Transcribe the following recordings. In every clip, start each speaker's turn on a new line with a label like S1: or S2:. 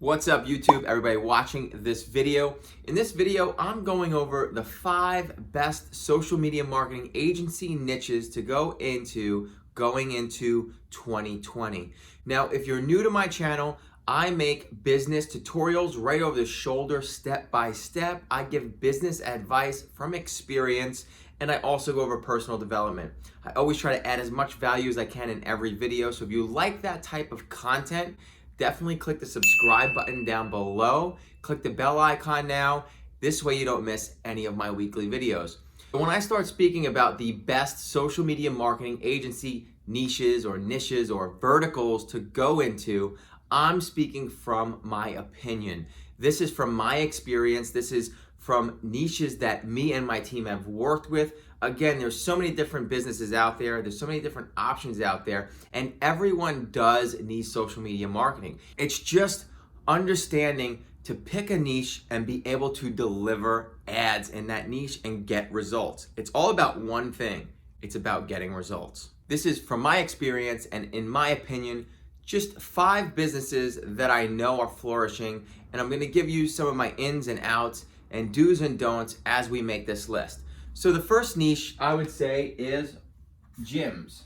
S1: What's up YouTube, everybody watching this video. In this video, I'm going over the 5 best social media marketing agency niches to go into going into 2020. Now, if you're new to my channel, I make business tutorials right over the shoulder, step by step. I give business advice from experience, and I also go over personal development. I always try to add as much value as I can in every video. So if you like that type of content, definitely click the subscribe button down below. Click the bell icon now. This way you don't miss any of my weekly videos. When I start speaking about the best social media marketing agency niches or verticals to go into, I'm speaking from my opinion. This is from my experience. This is from niches that me and my team have worked with. Again, there's so many different businesses out there. There's so many different options out there, and everyone does need social media marketing. It's just understanding to pick a niche and be able to deliver ads in that niche and get results. It's all about one thing. It's about getting results. This is from my experience and in my opinion, just 5 businesses that I know are flourishing, and I'm gonna give you some of my ins and outs and do's and don'ts as we make this list. So the first niche I would say is gyms.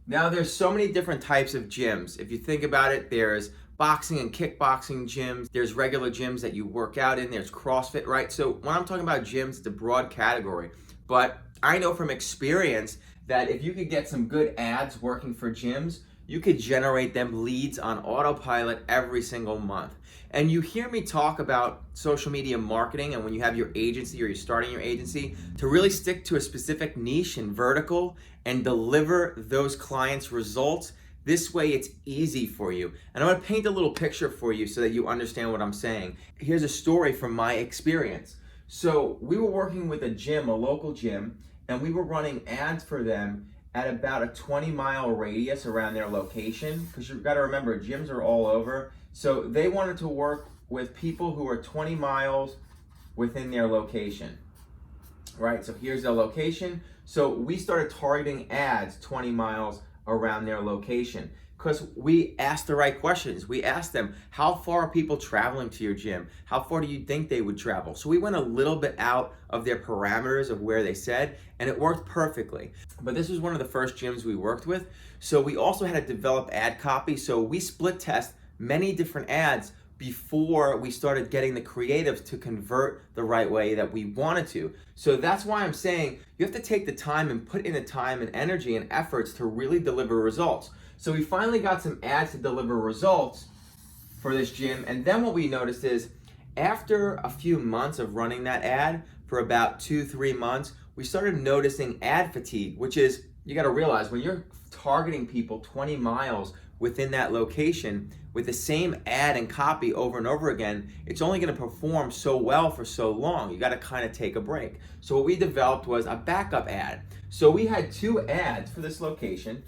S1: Now there's so many different types of gyms. If you think about it, there's boxing and kickboxing gyms, there's regular gyms that you work out in, there's CrossFit, right? So when I'm talking about gyms, it's a broad category. But I know from experience that if you could get some good ads working for gyms, you could generate them leads on autopilot every single month. And you hear me talk about social media marketing, and when you have your agency or you're starting your agency, to really stick to a specific niche and vertical and deliver those clients results. This way it's easy for you. And I'm gonna paint a little picture for you so that you understand what I'm saying. Here's a story from my experience. So we were working with a gym, a local gym, and we were running ads for them at about a 20-mile radius around their location, because you've got to remember, gyms are all over. So they wanted to work with people who are 20 miles within their location, right? So here's the location. So we started targeting ads 20 miles around their location because we asked the right questions. We asked them, how far are people traveling to your gym? How far do you think they would travel? So we went a little bit out of their parameters of where they said, and it worked perfectly. But this was one of the first gyms we worked with. So we also had to develop ad copy. So we split test many different ads before we started getting the creatives to convert the right way that we wanted to. So that's why I'm saying you have to take the time and put in the time and energy and efforts to really deliver results. So we finally got some ads to deliver results for this gym. And then what we noticed is after a few months of running that ad for about 2-3 months, we started noticing ad fatigue, which is, you gotta realize when you're targeting people 20 miles within that location with the same ad and copy over and over again, it's only gonna perform so well for so long. You gotta kind of take a break. So what we developed was a backup ad. So we had 2 ads for this location.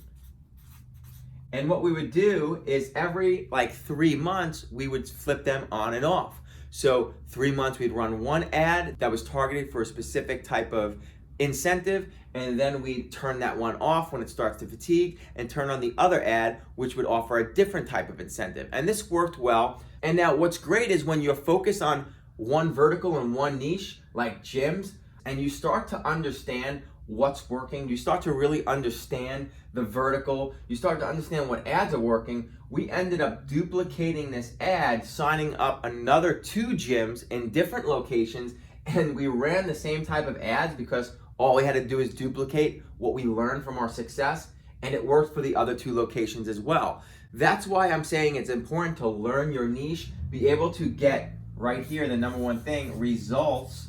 S1: And what we would do is every 3 months, we would flip them on and off. So 3 months, we'd run one ad that was targeted for a specific type of incentive, and then we turn that one off when it starts to fatigue and turn on the other ad, which would offer a different type of incentive. And this worked well. And now what's great is when you're focused on one vertical and one niche, like gyms, and you start to understand what's working, you start to really understand the vertical, you start to understand what ads are working. We ended up duplicating this ad, signing up another 2 gyms in different locations, and we ran the same type of ads because all we had to do is duplicate what we learned from our success, and it worked for the other 2 locations as well. That's why I'm saying it's important to learn your niche, be able to get, right here, the number one thing, results.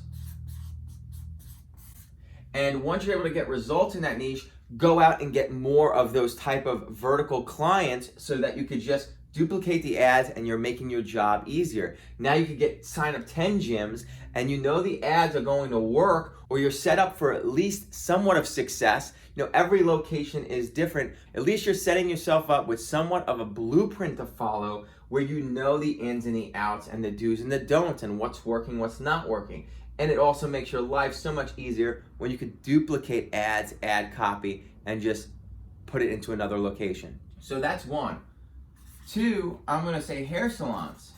S1: And once you're able to get results in that niche, go out and get more of those type of vertical clients so that you could just duplicate the ads and you're making your job easier. Now you could sign up 10 gyms and you know the ads are going to work, or you're set up for at least somewhat of success. You know, every location is different. At least you're setting yourself up with somewhat of a blueprint to follow where you know the ins and the outs and the do's and the don'ts and what's working, what's not working. And it also makes your life so much easier when you could duplicate ads, ad copy, and just put it into another location. So that's one. Two, I'm gonna say hair salons.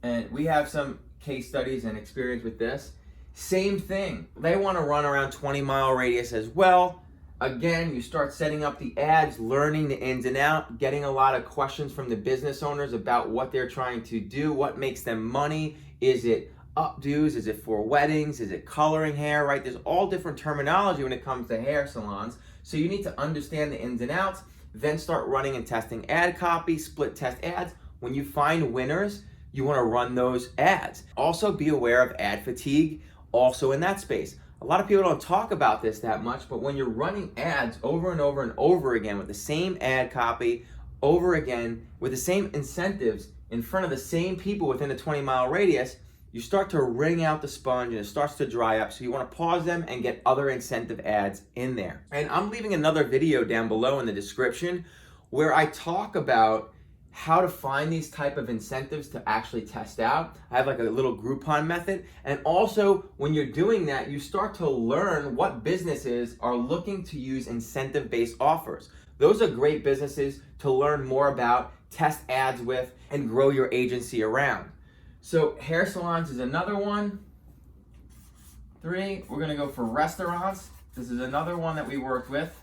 S1: And we have some case studies and experience with this. Same thing. They want to run around 20-mile radius as well. Again, you start setting up the ads, learning the ins and outs, getting a lot of questions from the business owners about what they're trying to do, what makes them money. Is it updos? Is it for weddings? Is it coloring hair, right? There's all different terminology when it comes to hair salons. So you need to understand the ins and outs, then start running and testing ad copy, split test ads. When you find winners, you want to run those ads. Also be aware of ad fatigue also in that space. A lot of people don't talk about this that much, but when you're running ads over and over and over again with the same ad copy, over again with the same incentives in front of the same people within a 20-mile radius, you start to wring out the sponge and it starts to dry up. So you want to pause them and get other incentive ads in there. And I'm leaving another video down below in the description where I talk about how to find these type of incentives to actually test out. I have like a little Groupon method. And also when you're doing that, you start to learn what businesses are looking to use incentive-based offers. Those are great businesses to learn more about, test ads with, and grow your agency around. So hair salons is another one. 3, we're gonna go for restaurants. This is another one that we worked with.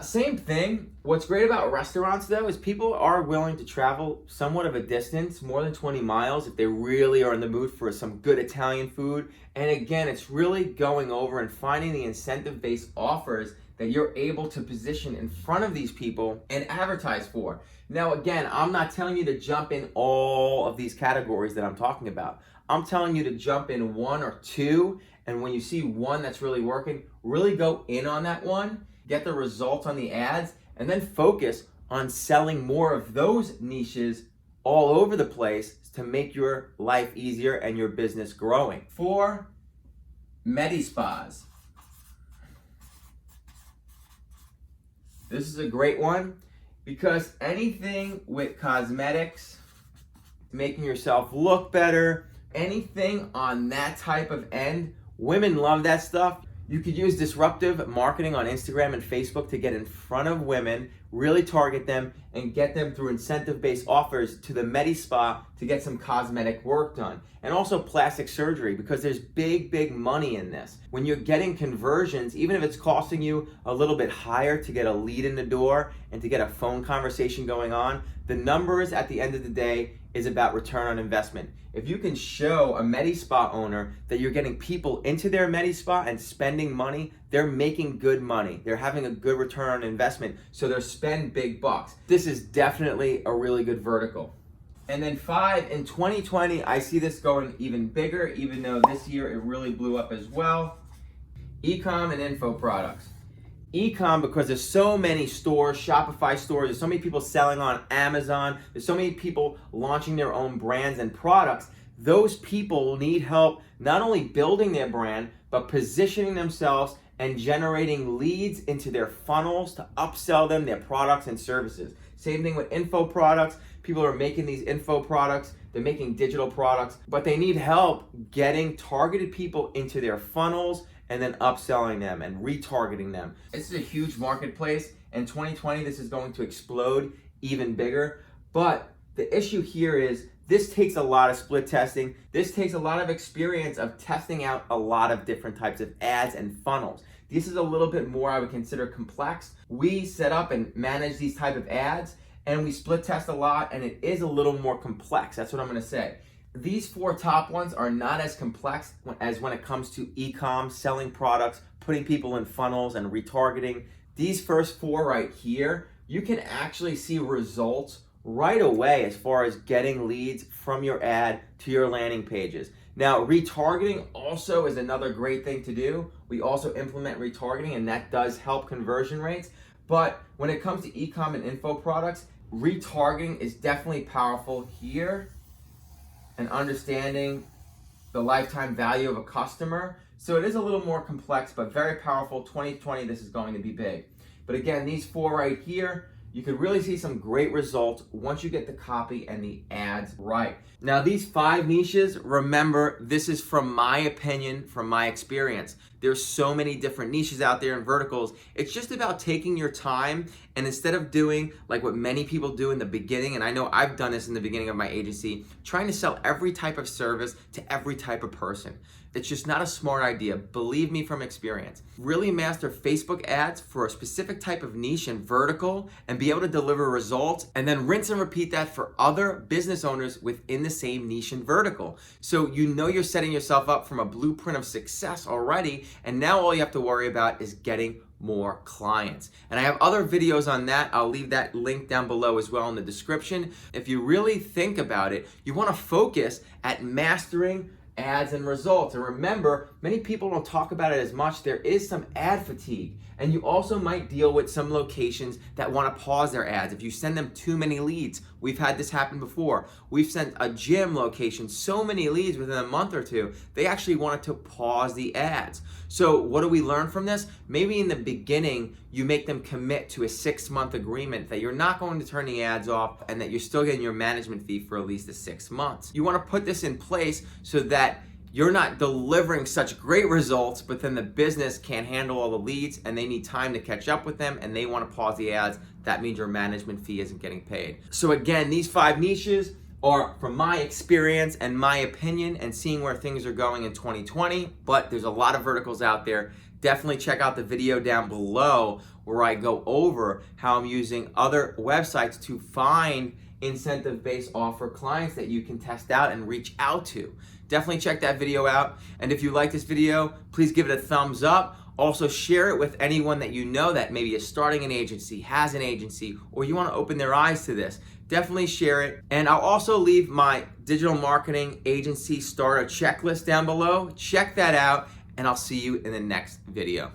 S1: Same thing. What's great about restaurants though is people are willing to travel somewhat of a distance, more than 20 miles, if they really are in the mood for some good Italian food. And again, it's really going over and finding the incentive-based offers that you're able to position in front of these people and advertise for. Now again, I'm not telling you to jump in all of these categories that I'm talking about. I'm telling you to jump in 1 or 2, and when you see one that's really working, really go in on that one, get the results on the ads, and then focus on selling more of those niches all over the place to make your life easier and your business growing. 4, Medi spas. This is a great one because anything with cosmetics, making yourself look better, anything on that type of end, women love that stuff. You could use disruptive marketing on Instagram and Facebook to get in front of women, really target them, and get them through incentive-based offers to the Medi Spa to get some cosmetic work done. And also plastic surgery, because there's big money in this. When you're getting conversions, even if it's costing you a little bit higher to get a lead in the door and to get a phone conversation going on, the numbers at the end of the day is about return on investment. If you can show a Medi Spa owner that you're getting people into their Medi Spa and spending money, they're making good money. They're having a good return on investment, so they're spend big bucks. This is definitely a really good vertical. And then 5, in 2020, I see this going even bigger, even though this year it really blew up as well. Ecom and info products. Ecom, because there's so many stores, Shopify stores, there's so many people selling on Amazon, there's so many people launching their own brands and products. Those people need help not only building their brand, but positioning themselves and generating leads into their funnels to upsell them their products and services. Same thing with info products. People are making these info products, they're making digital products, but they need help getting targeted people into their funnels and then upselling them and retargeting them. This is a huge marketplace, and 2020, this is going to explode even bigger. But the issue here is this takes a lot of split testing. This takes a lot of experience of testing out a lot of different types of ads and funnels. This is a little bit more I would consider complex. We set up and manage these type of ads, and we split test a lot, and it is a little more complex. That's what I'm gonna say. These 4 top ones are not as complex as when it comes to e-com, selling products, putting people in funnels and retargeting. These first 4 right here, you can actually see results right away as far as getting leads from your ad to your landing pages. Now, retargeting also is another great thing to do. We also implement retargeting, and that does help conversion rates. But when it comes to e-com and info products, retargeting is definitely powerful here, and understanding the lifetime value of a customer. So it is a little more complex, but very powerful. 2020, this is going to be big. But again, these 4 right here, you could really see some great results once you get the copy and the ads right. Now, these 5 niches, remember, this is from my opinion, from my experience. There's so many different niches out there and verticals. It's just about taking your time, and instead of doing like what many people do in the beginning, and I know I've done this in the beginning of my agency, trying to sell every type of service to every type of person. It's just not a smart idea. Believe me from experience. Really master Facebook ads for a specific type of niche and vertical and be able to deliver results, and then rinse and repeat that for other business owners within the same niche and vertical. So you know you're setting yourself up from a blueprint of success already, and now all you have to worry about is getting more clients. And I have other videos on that. I'll leave that link down below as well in the description. If you really think about it, you want to focus at mastering ads and results. And remember, many people don't talk about it as much. There is some ad fatigue. And you also might deal with some locations that want to pause their ads. If you send them too many leads, we've had this happen before. We've sent a gym location so many leads within a month or two, they actually wanted to pause the ads. So what do we learn from this? Maybe in the beginning, you make them commit to a 6-month agreement that you're not going to turn the ads off and that you're still getting your management fee for at least the 6 months. You want to put this in place so that you're not delivering such great results, but then the business can't handle all the leads and they need time to catch up with them and they want to pause the ads. That means your management fee isn't getting paid. So again, these 5 niches are from my experience and my opinion and seeing where things are going in 2020, but there's a lot of verticals out there. Definitely check out the video down below where I go over how I'm using other websites to find incentive-based offer clients that you can test out and reach out to. Definitely check that video out. And if you like this video, please give it a thumbs up. Also share it with anyone that you know that maybe is starting an agency, has an agency, or you want to open their eyes to this. Definitely share it. And I'll also leave my digital marketing agency starter checklist down below. Check that out, and I'll see you in the next video.